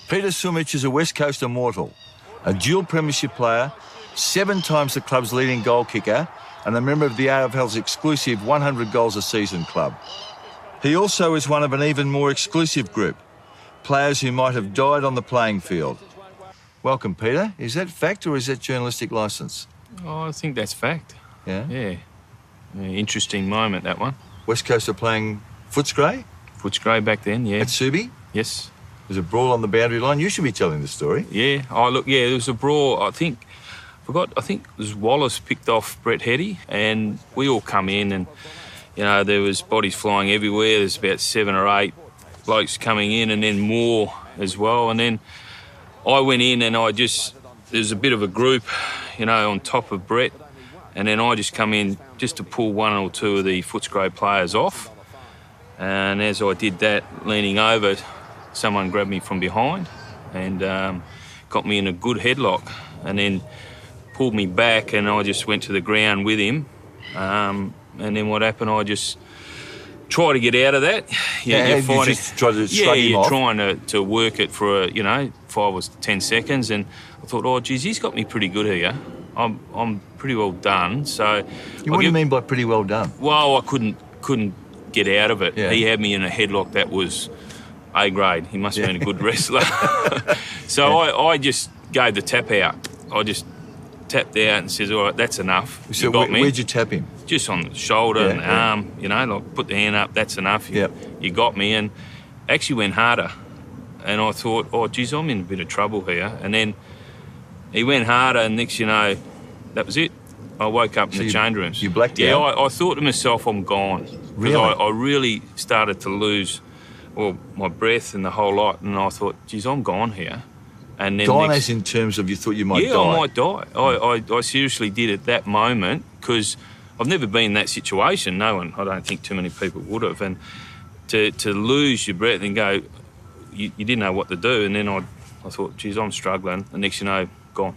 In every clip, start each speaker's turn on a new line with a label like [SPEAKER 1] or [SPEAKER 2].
[SPEAKER 1] Peter Sumich is a West Coast immortal, a dual premiership player, 7 times the club's leading goal kicker, and a member of the AFL's exclusive 100 goals a season club. He also is one of an even more exclusive group, players who might have died on the playing field. Welcome, Peter. Is that fact or is that journalistic licence?
[SPEAKER 2] Oh, I think that's fact.
[SPEAKER 1] Yeah?
[SPEAKER 2] Yeah. Interesting moment, that one.
[SPEAKER 1] West Coast are playing Footscray?
[SPEAKER 2] Footscray back then, yeah.
[SPEAKER 1] At Subi?
[SPEAKER 2] Yes.
[SPEAKER 1] There's a brawl on the boundary line. You should be telling the story.
[SPEAKER 2] Yeah. Oh, look, yeah, there was a brawl. I think it was Wallace picked off Brett Hetty, and we all come in and, you know, there was bodies flying everywhere. There's about 7 or 8 blokes coming in and then more as well. And then I went in and there's a bit of a group, you know, on top of Brett. And then I just come in just to pull 1 or 2 of the Footscray players off. And as I did that, leaning over, someone grabbed me from behind and got me in a good headlock and then pulled me back, and I just went to the ground with him. And then what happened, I just tried to get out of that.
[SPEAKER 1] You just tried to shrug him off?
[SPEAKER 2] Trying to work it for, 5 or 10 seconds. And I thought, oh, geez, he's got me pretty good here. I'm pretty well done. So,
[SPEAKER 1] what do you mean by pretty well done?
[SPEAKER 2] Well, I couldn't get out of it.
[SPEAKER 1] Yeah.
[SPEAKER 2] He had me in a headlock that was A grade. He must have been a good wrestler. So I just gave the tap out. I just tapped out and says, all right, that's enough.
[SPEAKER 1] So
[SPEAKER 2] you got me.
[SPEAKER 1] Where'd you tap him?
[SPEAKER 2] Just on the shoulder and arm, like put the hand up, that's enough. You got me, and actually went harder. And I thought, oh, geez, I'm in a bit of trouble here. And then he went harder, and next you know, that was it. I woke up in the change rooms.
[SPEAKER 1] You blacked out?
[SPEAKER 2] Yeah, I thought to myself, I'm gone.
[SPEAKER 1] Really?
[SPEAKER 2] Because I really started to lose my breath and the whole lot, and I thought, geez, I'm gone here. And then
[SPEAKER 1] gone as in terms of you thought you might die?
[SPEAKER 2] Yeah, I might die. I seriously did at that moment, because I've never been in that situation. No one, I don't think too many people would have. And to lose your breath and go, you didn't know what to do. And then I thought, geez, I'm struggling. And next you know, gone.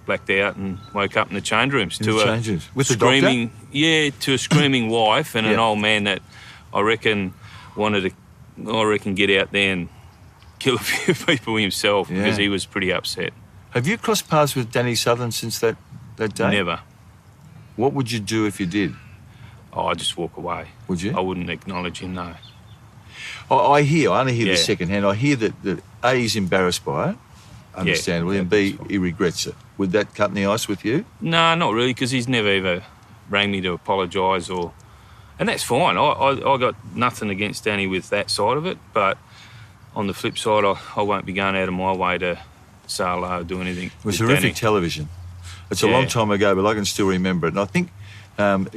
[SPEAKER 2] Blacked out and woke up in the change rooms
[SPEAKER 1] with the
[SPEAKER 2] screaming,
[SPEAKER 1] doctor?
[SPEAKER 2] Yeah, to a screaming wife and an old man that I reckon wanted to get out there and kill a few people himself because he was pretty upset.
[SPEAKER 1] Have you crossed paths with Danny Sutherland since that day?
[SPEAKER 2] Never.
[SPEAKER 1] What would you do if you did?
[SPEAKER 2] Oh, I'd just walk away.
[SPEAKER 1] Would you?
[SPEAKER 2] I wouldn't acknowledge him, no.
[SPEAKER 1] I only hear this secondhand. I hear that A, he's embarrassed by it, understandably, and B, he regrets it. Would that cut in the ice with you?
[SPEAKER 2] No, not really, because he's never ever rang me to apologise and that's fine. I got nothing against Danny with that side of it, but on the flip side, I won't be going out of my way to say hello or do anything.
[SPEAKER 1] It was horrific television. It's a long time ago, but I can still remember it. And I think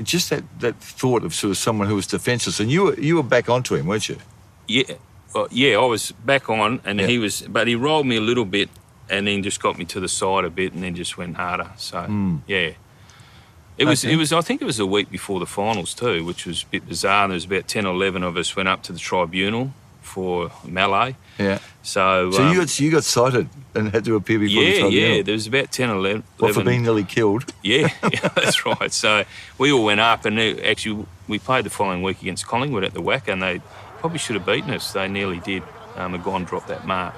[SPEAKER 1] just that thought of sort of someone who was defenceless, and you were back onto him, weren't you?
[SPEAKER 2] Yeah, I was back on, and but he rolled me a little bit, and then just got me to the side a bit, and then just went harder. So it was. I think it was a week before the finals too, which was a bit bizarre. There was about 10 or 11 of us went up to the tribunal for melee. Yeah. So
[SPEAKER 1] you got cited and had to appear before the tribunal.
[SPEAKER 2] Yeah. There was about 10 or 11.
[SPEAKER 1] What, for being nearly killed?
[SPEAKER 2] Yeah, that's right. So we all went up, and actually we played the following week against Collingwood at the WACA, and they probably should have beaten us. They nearly did. Magon dropped that mark.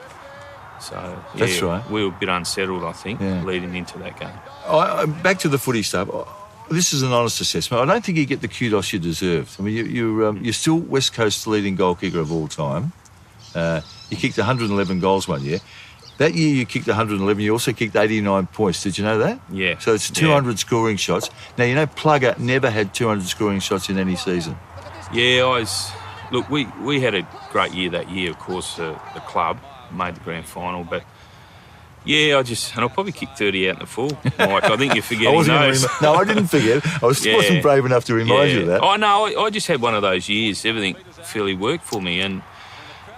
[SPEAKER 2] So
[SPEAKER 1] that's right.
[SPEAKER 2] We were a bit unsettled, I think, leading into that game.
[SPEAKER 1] Back to the footy stuff. This is an honest assessment. I don't think you get the kudos you deserve. I mean, you're still West Coast's leading goal kicker of all time. You kicked 111 goals one year. That year you kicked 111. You also kicked 89 points. Did you know that?
[SPEAKER 2] Yeah.
[SPEAKER 1] So it's 200 scoring shots. Now, you know Plugger never had 200 scoring shots in any season.
[SPEAKER 2] Yeah, Look, we had a great year that year, of course, the club made the grand final, but yeah, I'll probably kick 30 out in the full, Mike. I think you're forgetting those.
[SPEAKER 1] No, I didn't forget. I wasn't brave enough to remind you of that.
[SPEAKER 2] Oh, no, I just had one of those years. Everything fairly worked for me, and,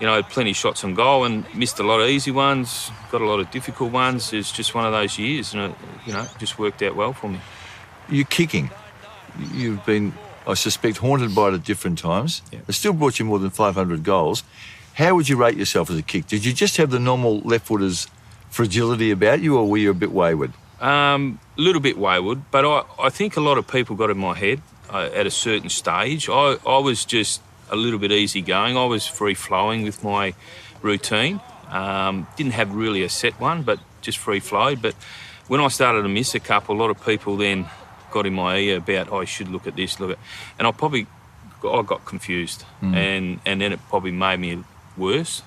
[SPEAKER 2] I had plenty of shots on goal and missed a lot of easy ones, got a lot of difficult ones. It's just one of those years, and it just worked out well for me.
[SPEAKER 1] You're kicking. You've been, I suspect, haunted by it at different times. Yeah. It still brought you more than 500 goals. How would you rate yourself as a kick? Did you just have the normal left-footer's fragility about you, or were you a bit wayward?
[SPEAKER 2] A little bit wayward, but I think a lot of people got in my head at a certain stage. I was just a little bit easygoing. I was free-flowing with my routine. Didn't have really a set one, but just free flowed. But when I started to miss a couple, a lot of people then got in my ear about, you should look at this, and I got confused, and then it probably made me worse.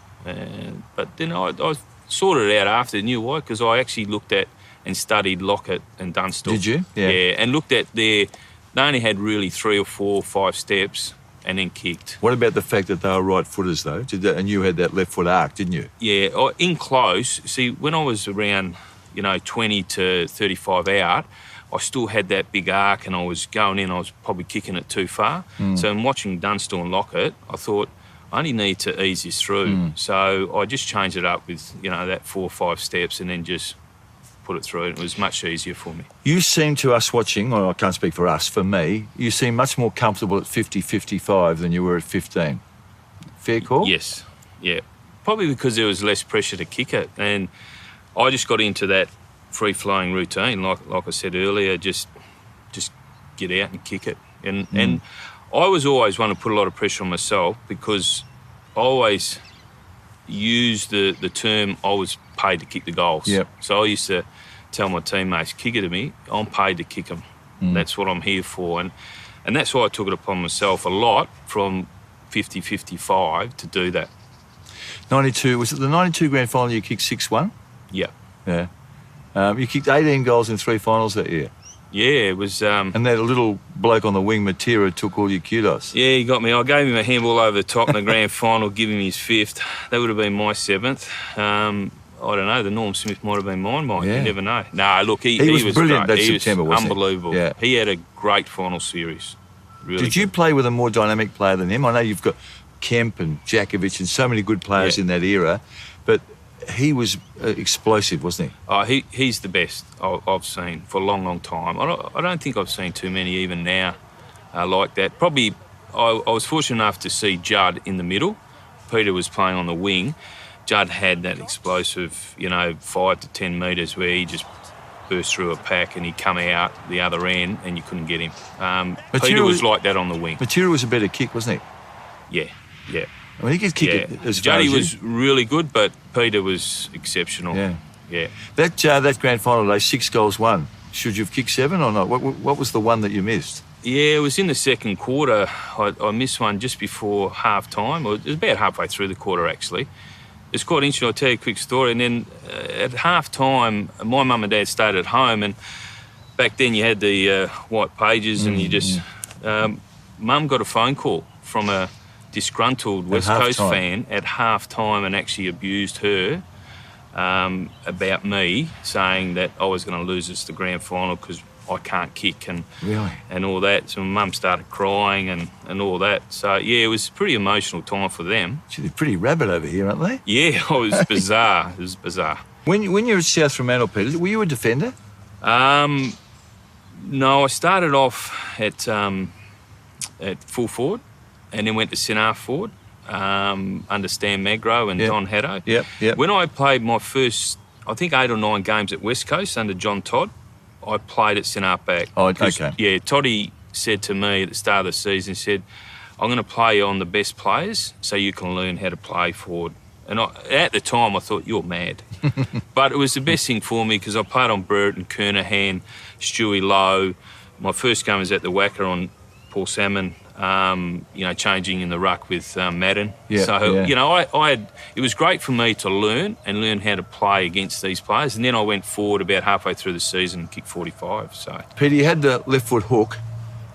[SPEAKER 2] But then I sorted it out after, knew why, because I actually looked at and studied Lockett and Dunstall.
[SPEAKER 1] Did you? Yeah.
[SPEAKER 2] And looked at they only had really 3 or 4 or 5 steps and then kicked.
[SPEAKER 1] What about the fact that they were right footers though? And you had that left foot arc, didn't you?
[SPEAKER 2] Yeah, in close. See, when I was around, 20 to 35 out, I still had that big arc and I was going in, I was probably kicking it too far. So in watching Dunstall and Lockett, I thought, I only need to ease this through. So I just changed it up with, that 4 or 5 steps and then just put it through. It was much easier for me.
[SPEAKER 1] You seem to us watching, I can't speak for us, for me, you seem much more comfortable at 50, 55 than you were at 15. Fair call?
[SPEAKER 2] Yes, yeah. Probably because there was less pressure to kick it. And I just got into that free-flowing routine, like I said earlier, just get out and kick it. And I was always one to put a lot of pressure on myself because I always used the term I was paid to kick the goals.
[SPEAKER 1] Yep.
[SPEAKER 2] So I used to tell my teammates, kick it to me, I'm paid to kick them. That's what I'm here for. And that's why I took it upon myself a lot from 50, 55 to do that.
[SPEAKER 1] 92, was it the 92 grand final you kicked 6-1?
[SPEAKER 2] Yeah.
[SPEAKER 1] Yeah. You kicked 18 goals in 3 finals that year.
[SPEAKER 2] Yeah, it was...
[SPEAKER 1] and that little bloke on the wing, Matera, took all your kudos.
[SPEAKER 2] Yeah, he got me. I gave him a handball over the top in the grand final, give him his 5th. That would have been my 7th. I don't know, the Norm Smith might have been mine, Mike.
[SPEAKER 1] Yeah.
[SPEAKER 2] You never know. No, look, he was
[SPEAKER 1] brilliant
[SPEAKER 2] great.
[SPEAKER 1] that September,
[SPEAKER 2] was
[SPEAKER 1] wasn't he?
[SPEAKER 2] unbelievable.
[SPEAKER 1] Yeah.
[SPEAKER 2] He had a great final series. Really
[SPEAKER 1] Did you play with a more dynamic player than him? I know you've got Kemp and Djakovic and so many good players in that era, but he was explosive, wasn't he?
[SPEAKER 2] Oh, he's the best I've seen for a long, long time. I don't think I've seen too many even now like that. Probably I was fortunate enough to see Judd in the middle. Peter was playing on the wing. Judd had that explosive, 5 to 10 metres where he just burst through a pack and he'd come out the other end and you couldn't get him. Peter was like that on the wing.
[SPEAKER 1] Material was a better kick, wasn't he?
[SPEAKER 2] Yeah.
[SPEAKER 1] I mean, he could kick it as far
[SPEAKER 2] Juddy
[SPEAKER 1] as
[SPEAKER 2] was really good, but Peter was exceptional. Yeah.
[SPEAKER 1] That grand final day, 6 goals won. Should you have kicked 7 or not? What was the one that you missed?
[SPEAKER 2] Yeah, it was in the second quarter. I missed one just before half-time. It was about halfway through the quarter, actually. It's quite interesting. I'll tell you a quick story. And then at half-time, my mum and dad stayed at home, and back then you had the white pages and you just... Mum got a phone call from a disgruntled West Coast fan at half-time and actually abused her about me, saying that I was going to lose us the grand final because I can't kick and all that. So my mum started crying and all that. So, yeah, it was a pretty emotional time for them.
[SPEAKER 1] Gee, they're pretty rabid over here, aren't they?
[SPEAKER 2] Yeah, it was bizarre. It was bizarre.
[SPEAKER 1] When you were at South Fremantle, Peter, were you a defender?
[SPEAKER 2] No, I started off at full forward and then went to centre forward under Stan Magro and Don Haddo.
[SPEAKER 1] Yep.
[SPEAKER 2] When I played my first, I think 8 or 9 games at West Coast under John Todd, I played at centre back.
[SPEAKER 1] Oh, okay.
[SPEAKER 2] Yeah, Toddy said to me at the start of the season, said, I'm going to play on the best players so you can learn how to play forward. And at the time, I thought, you're mad. But it was the best thing for me because I played on Brereton, Kernahan, Stewie Lowe. My first game was at the Wacker on Paul Salmon, changing in the ruck with Madden. It was great for me to learn how to play against these players. And then I went forward about halfway through the season and kicked 45. So,
[SPEAKER 1] Peter, you had the left foot hook.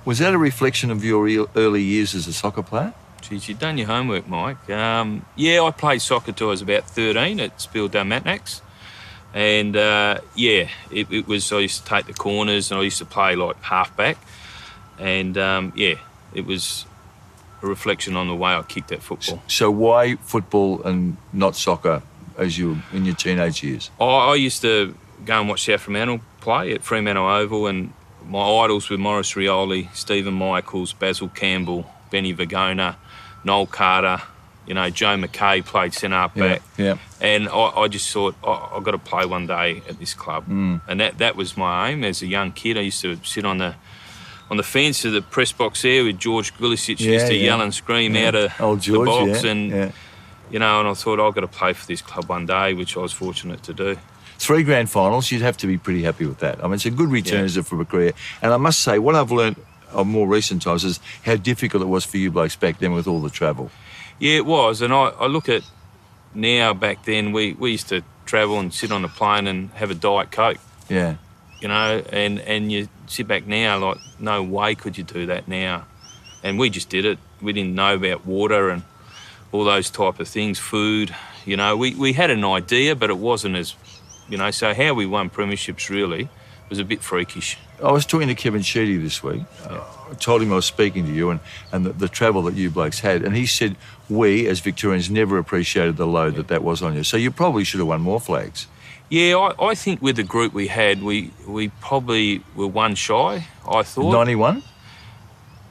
[SPEAKER 1] Was that a reflection of your early years as a soccer player?
[SPEAKER 2] Geez, you've done your homework, Mike. I played soccer till I was about 13 at Spiel Matnax. And, it was, I used to take the corners and I used to play like halfback. And, it was a reflection on the way I kicked at football.
[SPEAKER 1] So why football and not soccer as you were in your teenage years?
[SPEAKER 2] I used to go and watch South Fremantle play at Fremantle Oval, and my idols were Maurice Rioli, Stephen Michaels, Basil Campbell, Benny Vagona, Noel Carter, Joe McKay played centre back.
[SPEAKER 1] Yeah.
[SPEAKER 2] And I just thought, I've got to play one day at this club. And that was my aim as a young kid. I used to sit on the fence of the press box there with George Gulisic used to yell and scream out of the box. and I thought I've got to play for this club one day, which I was fortunate to do.
[SPEAKER 1] 3 grand finals, you'd have to be pretty happy with that. I mean, it's a good return for a career. And I must say, what I've learned of more recent times is how difficult it was for you blokes back then with all the travel.
[SPEAKER 2] Yeah, it was. And I look at now, back then, we used to travel and sit on a plane and have a Diet Coke.
[SPEAKER 1] Yeah.
[SPEAKER 2] And you sit back now, like, no way could you do that now. And we just did it. We didn't know about water and all those type of things, food. We had an idea, but it wasn't as, so how we won premierships really was a bit freakish.
[SPEAKER 1] I was talking to Kevin Sheedy this week. I told him I was speaking to you and the travel that you blokes had, and he said we, as Victorians, never appreciated the load that was on you. So you probably should have won more flags.
[SPEAKER 2] Yeah, I think with the group we had, we probably were one shy, I thought.
[SPEAKER 1] 91?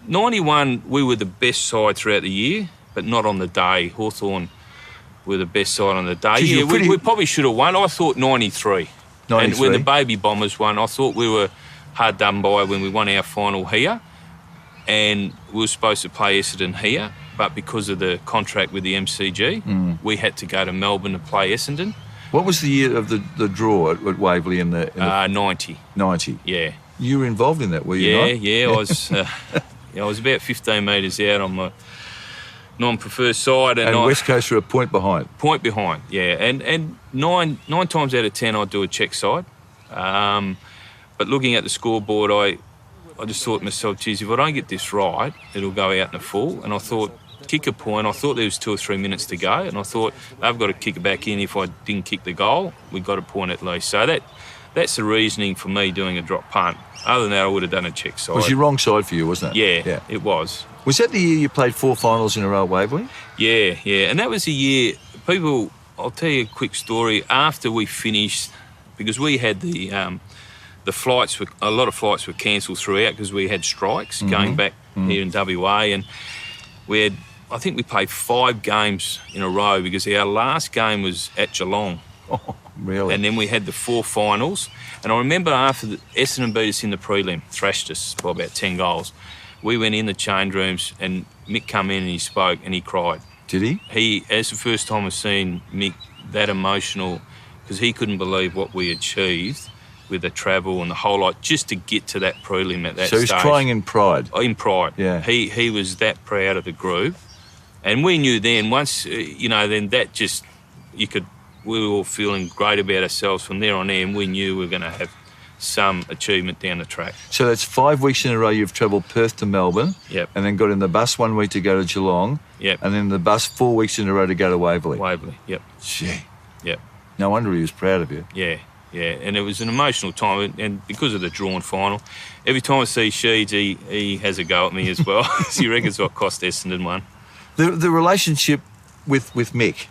[SPEAKER 2] 91, we were the best side throughout the year, but not on the day. Hawthorn were the best side on the day.
[SPEAKER 1] Jeez,
[SPEAKER 2] we probably should have won. I thought 93.
[SPEAKER 1] 93.
[SPEAKER 2] And when the Baby Bombers won, I thought we were hard done by when we won our final here. And we were supposed to play Essendon here, but because of the contract with the MCG, we had to go to Melbourne to play Essendon.
[SPEAKER 1] What was the year of the draw at Waverley in the
[SPEAKER 2] 90.
[SPEAKER 1] 90?
[SPEAKER 2] Yeah.
[SPEAKER 1] You were involved in that, were you not?
[SPEAKER 2] Yeah, I was about 15 metres out on my non-preferred side. And
[SPEAKER 1] West Coast were a point behind.
[SPEAKER 2] Point behind, yeah. And nine times out of 10 I'd do a check side. But looking at the scoreboard, I just thought to myself, geez, if I don't get this right, it'll go out in a full. And I thought, kick a point. I thought there was 2 or 3 minutes to go. And I thought, they've got to kick it back in. If I didn't kick the goal, we got a point at least. So that's the reasoning for me doing a drop punt. Other than that, I would have done a check side.
[SPEAKER 1] It was your wrong side for you, wasn't it?
[SPEAKER 2] Yeah, it was.
[SPEAKER 1] Was that the year you played 4 finals in a row at Waverley?
[SPEAKER 2] Yeah. And that was the year, I'll tell you a quick story. After we finished, because we had the flights, a lot of flights were cancelled throughout because we had strikes going back here in WA, and I think we played 5 games in a row because our last game was at Geelong.
[SPEAKER 1] Oh, really?
[SPEAKER 2] And then we had the 4 finals. And I remember after Essendon beat us in the prelim, thrashed us by about 10 goals, we went in the change rooms and Mick come in and he spoke and he cried.
[SPEAKER 1] Did he?
[SPEAKER 2] It's the first time I've seen Mick that emotional, because he couldn't believe what we achieved with the travel and the whole lot just to get to that prelim at that stage.
[SPEAKER 1] So he's crying in pride?
[SPEAKER 2] In pride.
[SPEAKER 1] Yeah.
[SPEAKER 2] He was that proud of the group. And we knew then, once, then that just, we were all feeling great about ourselves from there on in. We knew we were going to have some achievement down the track.
[SPEAKER 1] So that's 5 weeks in a row you've travelled Perth to Melbourne.
[SPEAKER 2] Yep.
[SPEAKER 1] And then got in the bus 1 week to go to Geelong.
[SPEAKER 2] Yep.
[SPEAKER 1] And then the bus 4 weeks in a row to go to Waverley.
[SPEAKER 2] Yep.
[SPEAKER 1] Gee.
[SPEAKER 2] Yep.
[SPEAKER 1] No wonder he was proud of you.
[SPEAKER 2] Yeah. And it was an emotional time, and because of the drawn final, every time I see Sheeds, he has a go at me as well. He reckons what cost Essendon one.
[SPEAKER 1] The relationship with Mick,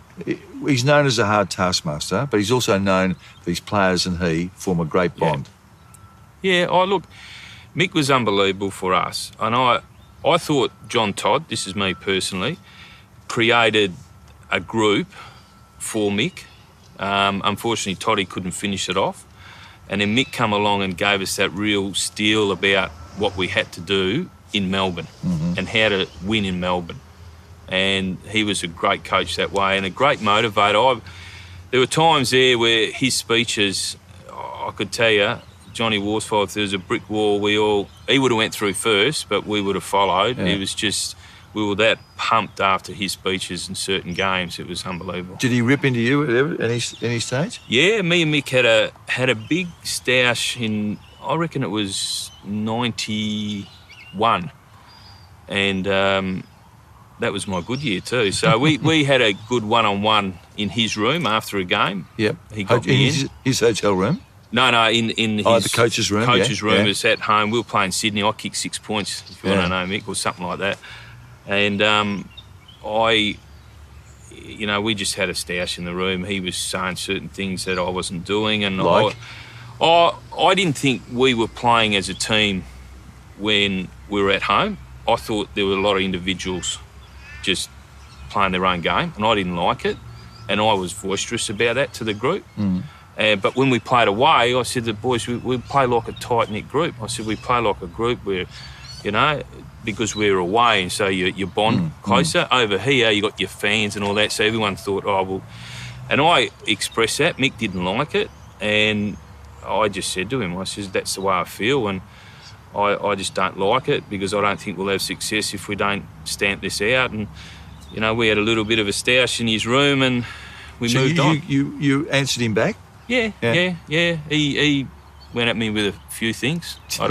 [SPEAKER 1] he's known as a hard taskmaster, but he's also known these players and he form a great bond.
[SPEAKER 2] Yeah, look, Mick was unbelievable for us. And I thought John Todd, this is me personally, created a group for Mick. Unfortunately, Toddy couldn't finish it off. And then Mick come along and gave us that real steel about what we had to do in Melbourne and how to win in Melbourne. And he was a great coach that way and a great motivator. There were times there where his speeches, I could tell you, Johnny Worsfold, if there was a brick wall, he would have went through first, but we would have followed. Yeah. It was just, we were that pumped after his speeches in certain games. It was unbelievable.
[SPEAKER 1] Did he rip into you at any stage?
[SPEAKER 2] Yeah, me and Mick had a big stoush in, I reckon it was 91. And that was my good year too. So we had a good one-on-one in his room after a game.
[SPEAKER 1] Yep.
[SPEAKER 2] He got me in.
[SPEAKER 1] His hotel room?
[SPEAKER 2] No, in his...
[SPEAKER 1] the coach's room,
[SPEAKER 2] Coach's room. It was at home. We were playing Sydney. I kicked 6 points, if you want to know, Mick, or something like that. And we just had a stoush in the room. He was saying certain things that I wasn't doing. And
[SPEAKER 1] like?
[SPEAKER 2] I didn't think we were playing as a team when we were at home. I thought there were a lot of individuals just playing their own game, and I didn't like it. And I was boisterous about that to the group. But when we played away, I said to the boys, we play like a tight-knit group. I said, we play like a group. We're you know, because we're away, and so you bond closer. Over here, you got your fans and all that, so everyone thought, oh, well... And I expressed that. Mick didn't like it, and I just said to him, I said, that's the way I feel, and I just don't like it because I don't think we'll have success if we don't stamp this out. And, you know, we had a little bit of a stoush in his room and we moved on.
[SPEAKER 1] You answered him back?
[SPEAKER 2] Yeah. He went at me with a few things. I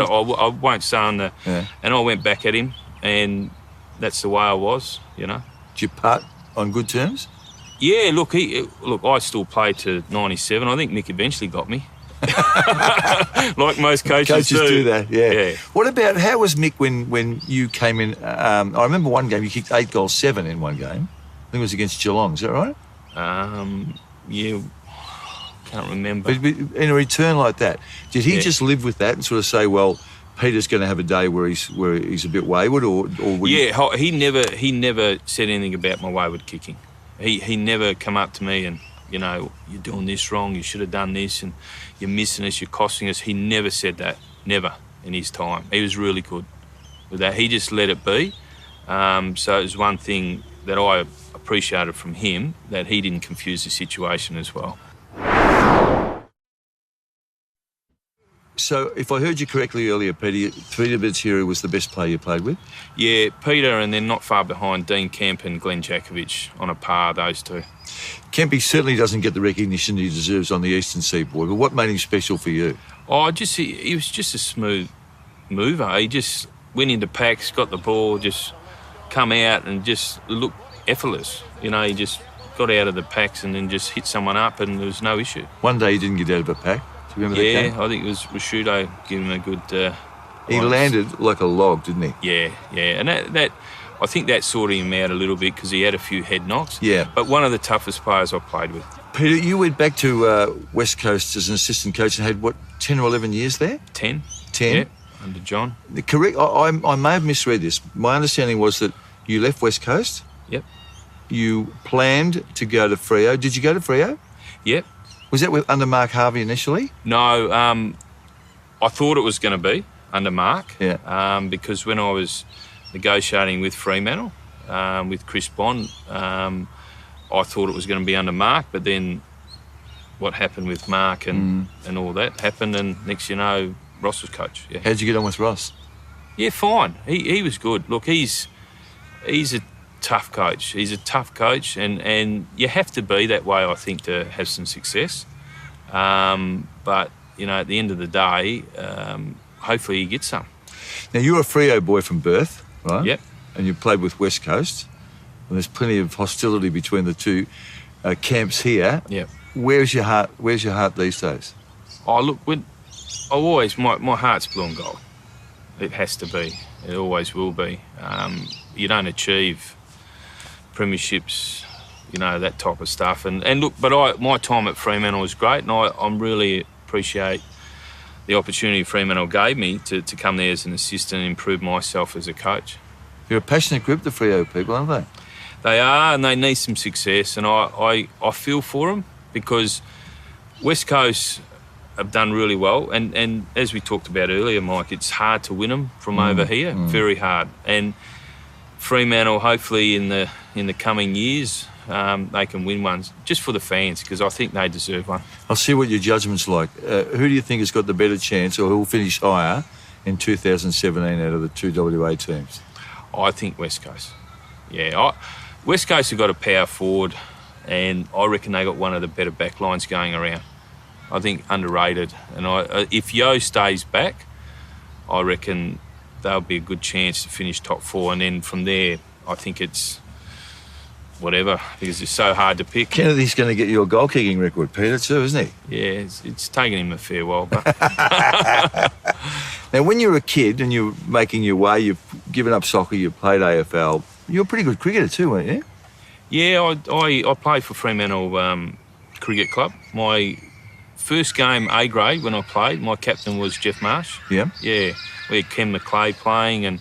[SPEAKER 2] won't say on the... Yeah. And I went back at him, and that's the way I was, you know.
[SPEAKER 1] Did you part on good terms?
[SPEAKER 2] Yeah, look, I still played to 97. I think Mick eventually got me. Like most coaches
[SPEAKER 1] do that, yeah. What about, how was Mick when you came in? I remember one game you kicked 8 goals, 7 in one game. I think it was against Geelong, is that right?
[SPEAKER 2] Yeah, can't remember.
[SPEAKER 1] But in a return like that, did he just live with that and sort of say, well, Peter's going to have a day where he's a bit wayward, or would
[SPEAKER 2] he never said anything about my wayward kicking. He never come up to me and, you know, you're doing this wrong, you should have done this, and you're missing us, you're costing us. He never said that, never in his time. He was really good with that. He just let it be. So it was one thing that I appreciated from him, that he didn't confuse the situation as well.
[SPEAKER 1] So if I heard you correctly earlier, Peter Sumich was the best player you played with?
[SPEAKER 2] Yeah, Peter, and then not far behind, Dean Kemp and Glenn Jakovich on a par, those two.
[SPEAKER 1] Kempy certainly doesn't get the recognition he deserves on the Eastern Seaboard, but what made him special for you?
[SPEAKER 2] Oh, he was just a smooth mover. He just went into packs, got the ball, just come out and just looked effortless. You know, he just got out of the packs and then just hit someone up, and there was no issue.
[SPEAKER 1] One day he didn't get out of a pack. Do you remember that game?
[SPEAKER 2] I think it was Rashudo giving him a good...
[SPEAKER 1] he landed like a log, didn't he?
[SPEAKER 2] Yeah. And that I think that sorted him out a little bit because he had a few head knocks.
[SPEAKER 1] Yeah.
[SPEAKER 2] But one of the toughest players I played with.
[SPEAKER 1] Peter, you went back to West Coast as an assistant coach and had, 10 or 11 years there?
[SPEAKER 2] 10.
[SPEAKER 1] 10?
[SPEAKER 2] Yeah, under John.
[SPEAKER 1] Correct. I may have misread this. My understanding was that you left West Coast.
[SPEAKER 2] Yep.
[SPEAKER 1] You planned to go to Freo. Did you go to Freo?
[SPEAKER 2] Yep.
[SPEAKER 1] Was that under Mark Harvey initially?
[SPEAKER 2] No, I thought it was going to be under Mark.
[SPEAKER 1] Yeah.
[SPEAKER 2] Because when I was negotiating with Fremantle, with Chris Bond, I thought it was going to be under Mark, but then what happened with Mark and all that happened, and next you know, Ross was coach. Yeah.
[SPEAKER 1] How'd you get on with Ross?
[SPEAKER 2] Yeah, fine. He was good. Look, he's a tough coach. He's a tough coach, and you have to be that way, I think, to have some success. But, you know, at the end of the day, hopefully you get some.
[SPEAKER 1] Now, you're a Freo boy from birth, right?
[SPEAKER 2] Yep.
[SPEAKER 1] And you played with West Coast, and there's plenty of hostility between the two camps here.
[SPEAKER 2] Yep.
[SPEAKER 1] Where's your heart these days?
[SPEAKER 2] Oh, look, my heart's blue and gold. It has to be. It always will be. You don't achieve premierships, you know, that type of stuff. And look, but my time at Fremantle was great, and I really appreciate the opportunity Fremantle gave me to come there as an assistant and improve myself as a coach.
[SPEAKER 1] You're a passionate group, the Freo people, aren't they?
[SPEAKER 2] They are, and they need some success, and I feel for them because West Coast have done really well, and as we talked about earlier, Mike, it's hard to win them from over here, very hard. And Fremantle, hopefully in the coming years, they can win one just for the fans, because I think they deserve one.
[SPEAKER 1] I'll see what your judgment's like. Who do you think has got the better chance, or who will finish higher in 2017 out of the two WA teams?
[SPEAKER 2] I think West Coast. Yeah, West Coast have got a power forward, and I reckon they got one of the better backlines going around. I think underrated, and if Yo stays back, I reckon they'll be a good chance to finish top 4, and then from there, I think it's whatever, because it's so hard to pick.
[SPEAKER 1] Kennedy's going to get you a goal kicking record, Peter, too, isn't he?
[SPEAKER 2] Yeah, it's taken him a fair while. But
[SPEAKER 1] now, when you were a kid and you were making your way, you've given up soccer, you played AFL, you were a pretty good cricketer too, weren't you?
[SPEAKER 2] Yeah, I played for Fremantle Cricket Club. My first game, A grade, when I played, my captain was Jeff Marsh.
[SPEAKER 1] Yeah?
[SPEAKER 2] Yeah. We had Ken McClay playing, and,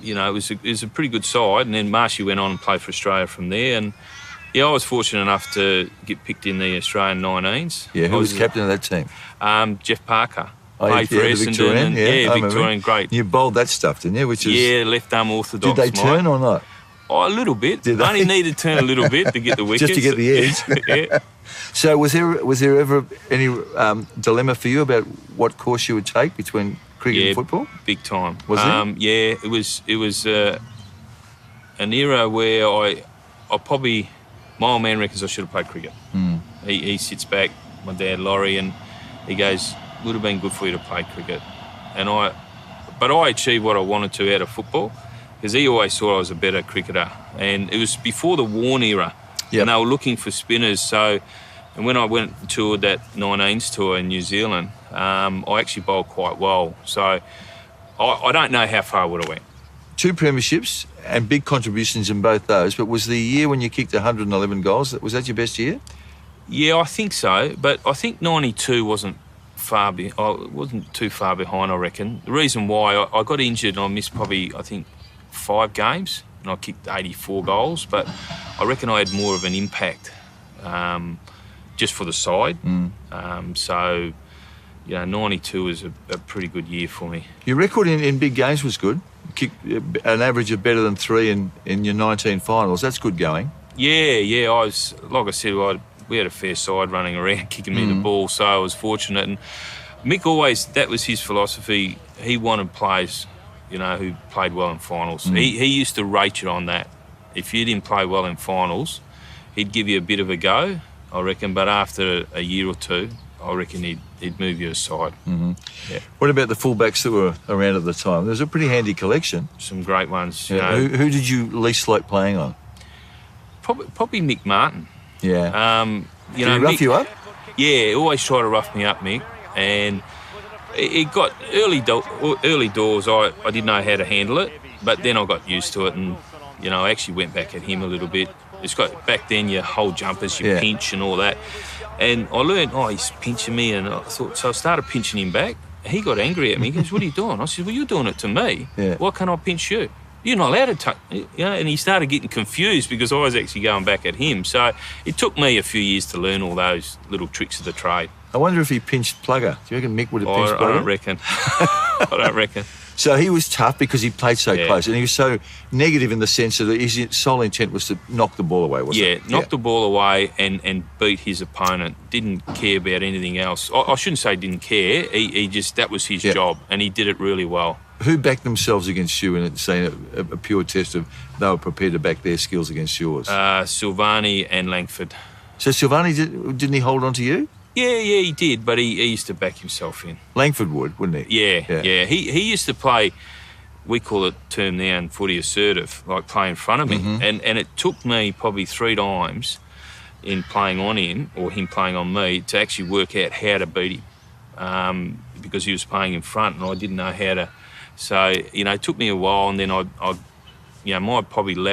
[SPEAKER 2] you know, it was a pretty good side. And then Marshy went on and played for Australia from there. And, yeah, I was fortunate enough to get picked in the Australian 19s.
[SPEAKER 1] Yeah, who was captain of that team?
[SPEAKER 2] Jeff Parker. Played for
[SPEAKER 1] the
[SPEAKER 2] Essendon.
[SPEAKER 1] Victorian,
[SPEAKER 2] And,
[SPEAKER 1] I remember.
[SPEAKER 2] Victorian, great.
[SPEAKER 1] You bowled that stuff, didn't you? Which is,
[SPEAKER 2] Yeah, left arm orthodox.
[SPEAKER 1] did they turn or not?
[SPEAKER 2] Oh, a little bit.
[SPEAKER 1] Did they?
[SPEAKER 2] Only needed to turn a little bit to get the wickets.
[SPEAKER 1] Just to get the edge.
[SPEAKER 2] Yeah.
[SPEAKER 1] So was there ever any dilemma for you about what course you would take between cricket and football?
[SPEAKER 2] Big time.
[SPEAKER 1] Was it?
[SPEAKER 2] Yeah, it was an era where I probably, my old man reckons I should have played cricket. He sits back, my dad Laurie, and he goes, would have been good for you to play cricket. But I achieved what I wanted to out of football, because he always thought I was a better cricketer. And it was before the Warne era, and they were looking for spinners. And when I went and toured that 19s tour in New Zealand, I actually bowled quite well. So I don't know how far I would have went.
[SPEAKER 1] 2 premierships and big contributions in both those, but was the year when you kicked 111 goals, was that your best year?
[SPEAKER 2] Yeah, I think so. But I think 92 wasn't too far behind, I reckon. The reason why, I got injured and I missed probably, I think, 5 games, and I kicked 84 goals, but I reckon I had more of an impact just for the side. So, 92 was a pretty good year for me.
[SPEAKER 1] Your record in big games was good. You kicked an average of better than 3 in your 19 finals. That's good going.
[SPEAKER 2] Yeah. I was, like I said, we had a fair side running around kicking me the ball, so I was fortunate. And Mick always, that was his philosophy. He wanted players, who played well in finals. He used to rate you on that. If you didn't play well in finals, he'd give you a bit of a go, I reckon, but after a year or two, I reckon he'd move you aside. Yeah.
[SPEAKER 1] What about the fullbacks that were around at the time? There was a pretty handy collection.
[SPEAKER 2] Some great ones.
[SPEAKER 1] Yeah. Who did you least like playing on?
[SPEAKER 2] Probably Mick Martin.
[SPEAKER 1] Yeah.
[SPEAKER 2] Did
[SPEAKER 1] he rough you up?
[SPEAKER 2] Yeah, he always tried to rough me up, Mick. And it got early doors. I didn't know how to handle it, but then I got used to it, and I actually went back at him a little bit. It's got back then you hold jumpers, you pinch and all that, and I learned. He's pinching me, and I started pinching him back. He got angry at me. He goes, "What are you doing?" I said, "Well, you're doing it to me.
[SPEAKER 1] Yeah.
[SPEAKER 2] Why can't I pinch you? You're not allowed to touch." And he started getting confused because I was actually going back at him. So it took me a few years to learn all those little tricks of the trade.
[SPEAKER 1] I wonder if he pinched Plugger. Do you reckon Mick would have pinched Plugger?
[SPEAKER 2] I don't reckon. I don't reckon.
[SPEAKER 1] So he was tough because he played so close, and he was so negative in the sense that his sole intent was to knock the ball away, wasn't it?
[SPEAKER 2] Knock the ball away and beat his opponent. Didn't care about anything else. I shouldn't say didn't care. He just, that was his job, and he did it really well.
[SPEAKER 1] Who backed themselves against you in saying a pure test of they were prepared to back their skills against yours?
[SPEAKER 2] Silvani and Langford.
[SPEAKER 1] So Silvani, didn't he hold on to you?
[SPEAKER 2] Yeah, he did, but he used to back himself in.
[SPEAKER 1] Langford would, wouldn't he?
[SPEAKER 2] Yeah. He used to play, we call it term now in footy, assertive, like play in front of me. And it took me probably 3 times in playing on him, or him playing on me, to actually work out how to beat him, because he was playing in front and I didn't know how to. So, it took me a while, and then my probably his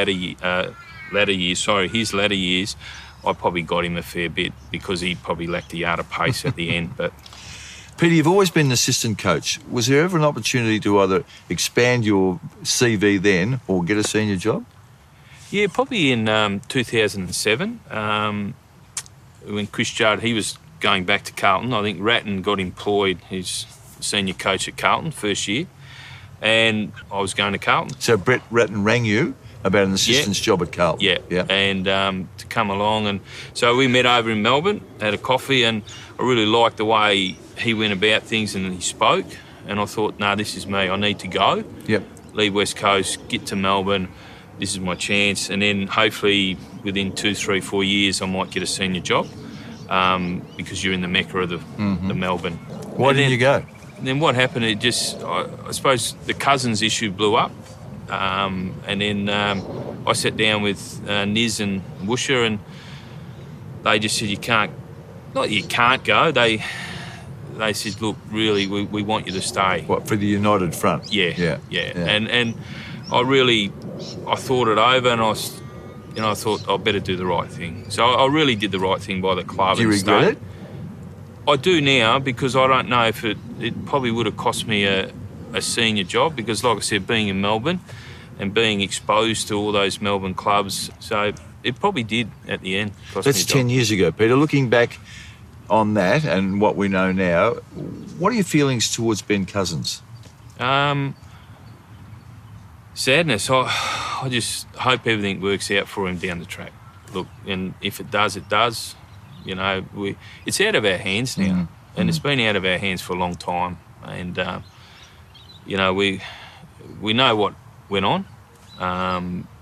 [SPEAKER 2] latter years, I probably got him a fair bit because he probably lacked the art of pace at the end. But
[SPEAKER 1] Peter, you've always been an assistant coach. Was there ever an opportunity to either expand your CV then or get a senior job?
[SPEAKER 2] Yeah, probably in 2007, when Chris Judd, he was going back to Carlton. I think Ratton got employed, he's senior coach at Carlton, first year, and I was going to Carlton.
[SPEAKER 1] So Brett Ratton rang you about an assistant's job at Carlton?
[SPEAKER 2] Yeah. And to come along, and so we met over in Melbourne, had a coffee, and I really liked the way he went about things and he spoke, and I thought, no, this is me, I need to go.
[SPEAKER 1] Yep.
[SPEAKER 2] Leave West Coast, get to Melbourne, this is my chance, and then hopefully within 2, 3, 4 years I might get a senior job, because you're in the mecca of the Melbourne.
[SPEAKER 1] Why didn't you go?
[SPEAKER 2] And then what happened, it just, I suppose the Cousins issue blew up, and then I sat down with Niz and Woosha, and they just said, you can't go, they said, look, really, we want you to stay.
[SPEAKER 1] What, for the United Front?
[SPEAKER 2] Yeah. And I thought it over, and I thought I better do the right thing. So I really did the right thing by the club.
[SPEAKER 1] Do you regret it?
[SPEAKER 2] I do now, because I don't know if it probably would have cost me a senior job, because like I said, being in Melbourne and being exposed to all those Melbourne clubs, so it probably did at the end cost me a job.
[SPEAKER 1] That's 10 years ago, Peter. Looking back, on that and what we know now, what are your feelings towards Ben Cousins?
[SPEAKER 2] Sadness. I just hope everything works out for him down the track. Look, and if it does, it does. You know, it's out of our hands now, and it's been out of our hands for a long time. And you know, we know what went on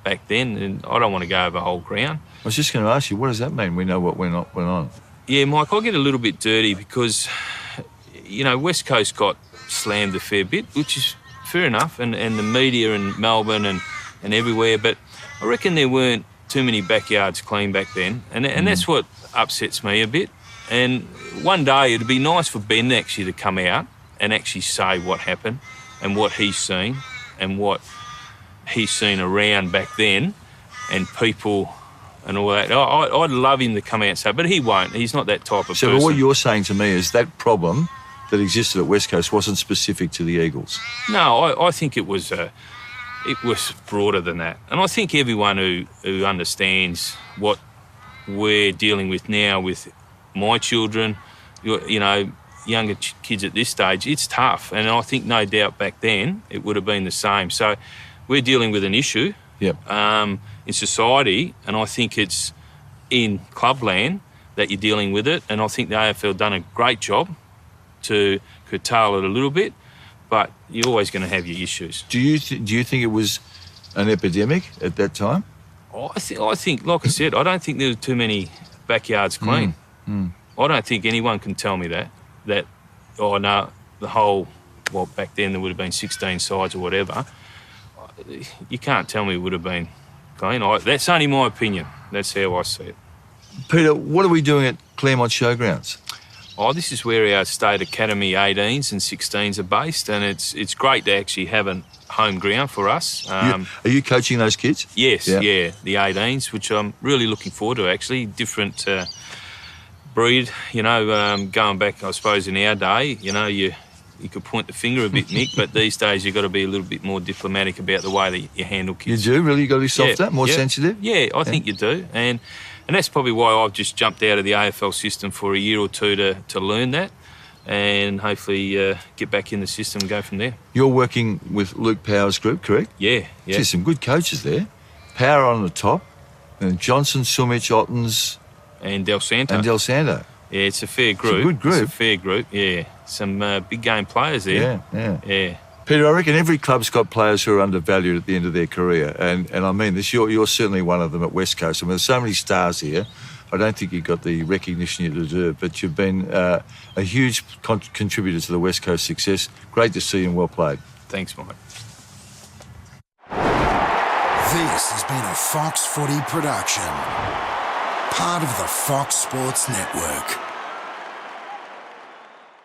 [SPEAKER 2] back then, and I don't want to go over whole ground.
[SPEAKER 1] I was just going to ask you, what does that mean? We know what went on.
[SPEAKER 2] Yeah, Mike, I'll get a little bit dirty because, you know, West Coast got slammed a fair bit, which is fair enough, and the media in Melbourne and everywhere, but I reckon there weren't too many backyards clean back then, and that's what upsets me a bit. And one day it'd be nice for Ben actually to come out and actually say what happened and what he's seen and what he's seen around back then and people and all that. I'd love him to come out and say, but he won't. He's not that type of person.
[SPEAKER 1] So what you're saying to me is that problem that existed at West Coast wasn't specific to the Eagles?
[SPEAKER 2] No, I think it was broader than that. And I think everyone who understands what we're dealing with now with my children, you know, younger kids at this stage, it's tough. And I think no doubt back then it would have been the same. So we're dealing with an issue in society, and I think it's in clubland that you're dealing with it. And I think the AFL done a great job to curtail it a little bit, but you're always going to have your issues.
[SPEAKER 1] Do you think it was an epidemic at that time?
[SPEAKER 2] I think, like I said, I don't think there were too many backyards clean. I don't think anyone can tell me that oh no, the whole, well, back then there would have been 16 sides or whatever. You can't tell me it would have been clean. That's only my opinion. That's how I see it.
[SPEAKER 1] Peter, what are we doing at Claremont Showgrounds?
[SPEAKER 2] Oh, this is where our State Academy 18s and 16s are based, and it's great to actually have a home ground for us.
[SPEAKER 1] Are you coaching those kids?
[SPEAKER 2] Yes, yeah, the 18s, which I'm really looking forward to, actually. Different breed, you know, going back, I suppose, in our day, you know, you could point the finger a bit, Mick, but these days you've got to be a little bit more diplomatic about the way that you handle kids.
[SPEAKER 1] You do? Really? You've got to be softer, more sensitive?
[SPEAKER 2] Yeah, I think you do. And that's probably why I've just jumped out of the AFL system for a year or two to learn that and hopefully get back in the system and go from there. You're working with Luke Power's group, correct? Yeah. There's some good coaches there. Power on the top, and Johnson, Sumich, Ottens... And Del Santo. Yeah, it's a fair group. It's a good group. It's a fair group, yeah. Some big game players there. Yeah. Peter, I reckon every club's got players who are undervalued at the end of their career, and I mean this. You're certainly one of them at West Coast. I mean, there's so many stars here. I don't think you've got the recognition you deserve, but you've been a huge contributor to the West Coast success. Great to see you and well played. Thanks, Mike.
[SPEAKER 3] This has been a Fox Footy production, part of the Fox Sports Network.